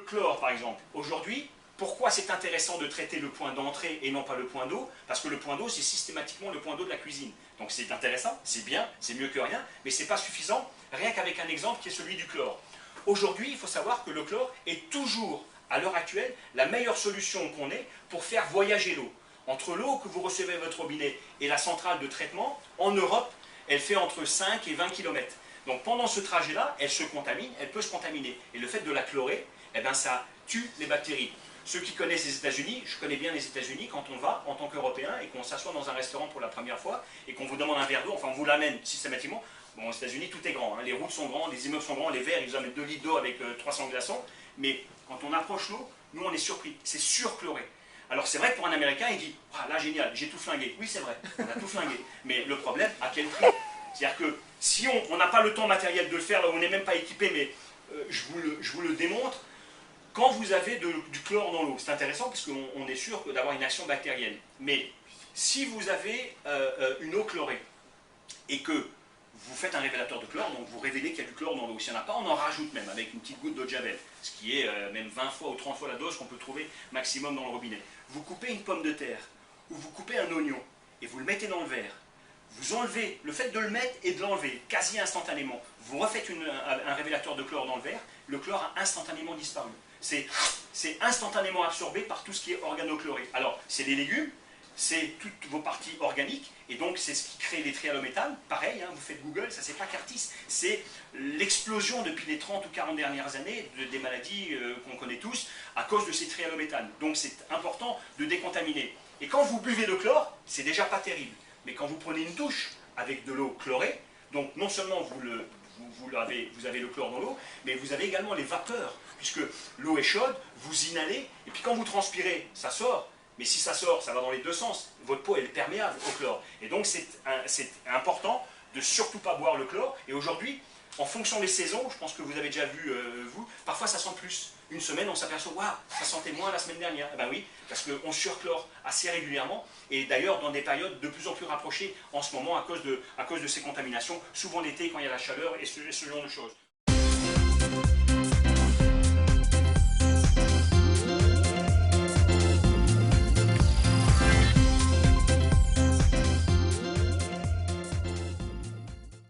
chlore, par exemple, aujourd'hui, pourquoi c'est intéressant de traiter le point d'entrée et non pas le point d'eau? Parce que le point d'eau, c'est systématiquement le point d'eau de la cuisine. Donc c'est intéressant, c'est bien, c'est mieux que rien, mais ce n'est pas suffisant, rien qu'avec un exemple qui est celui du chlore. Aujourd'hui, il faut savoir que le chlore est toujours, à l'heure actuelle, la meilleure solution qu'on ait pour faire voyager l'eau. Entre l'eau que vous recevez à votre robinet et la centrale de traitement, en Europe, elle fait entre 5 et 20 km. Donc pendant ce trajet-là, elle se contamine, elle peut se contaminer. Et le fait de la chlorer, eh ben, ça tue les bactéries. Ceux qui connaissent les États-Unis, je connais bien les États-Unis, quand on va en tant qu'Européen et qu'on s'assoit dans un restaurant pour la première fois et qu'on vous demande un verre d'eau, enfin on vous l'amène systématiquement. Bon, aux États-Unis, tout est grand, hein, les routes sont grandes, les immeubles sont grands, les verres, ils vous amènent 2 litres d'eau avec 300 glaçons. Mais quand on approche l'eau, nous on est surpris, c'est surchloré. Alors c'est vrai que pour un Américain, il dit ah, là génial, j'ai tout flingué. Oui, c'est vrai, on a tout flingué. Mais le problème, à quel prix? C'est-à-dire que si on n'a pas le temps matériel de le faire, on n'est même pas équipé, mais je vous le démontre, quand vous avez du chlore dans l'eau, c'est intéressant parce qu'on est sûr d'avoir une action bactérienne. Mais si vous avez une eau chlorée et que vous faites un révélateur de chlore, donc vous révélez qu'il y a du chlore dans l'eau. S'il n'y en a pas, on en rajoute même avec une petite goutte d'eau de javel, ce qui est même 20 fois ou 30 fois la dose qu'on peut trouver maximum dans le robinet. Vous coupez une pomme de terre ou vous coupez un oignon et vous le mettez dans le verre. Vous enlevez, le fait de le mettre et de l'enlever quasi instantanément, vous refaites un révélateur de chlore dans le verre, le chlore a instantanément disparu. C'est instantanément absorbé par tout ce qui est organochloré. Alors, c'est les légumes, c'est toutes vos parties organiques, et donc c'est ce qui crée les trialométhanes. Pareil, hein, vous faites Google, ça c'est pas Cartis, c'est l'explosion depuis les 30 ou 40 dernières années des maladies qu'on connaît tous à cause de ces trialométhanes. Donc c'est important de décontaminer. Et quand vous buvez le chlore, c'est déjà pas terrible. Mais quand vous prenez une douche avec de l'eau chlorée, donc non seulement vous avez le chlore dans l'eau, mais vous avez également les vapeurs, puisque l'eau est chaude, vous inhalez, et puis quand vous transpirez, ça sort. Mais si ça sort, ça va dans les deux sens. Votre peau elle est perméable au chlore. Et donc c'est important de surtout pas boire le chlore. Et aujourd'hui, en fonction des saisons, je pense que vous avez déjà vu, vous, parfois ça sent plus. Une semaine, on s'aperçoit, waouh, ça sentait moins la semaine dernière. Eh ben oui, parce qu'on surchlore assez régulièrement. Et d'ailleurs, dans des périodes de plus en plus rapprochées en ce moment, à cause de ces contaminations, souvent l'été quand il y a la chaleur et ce genre de choses.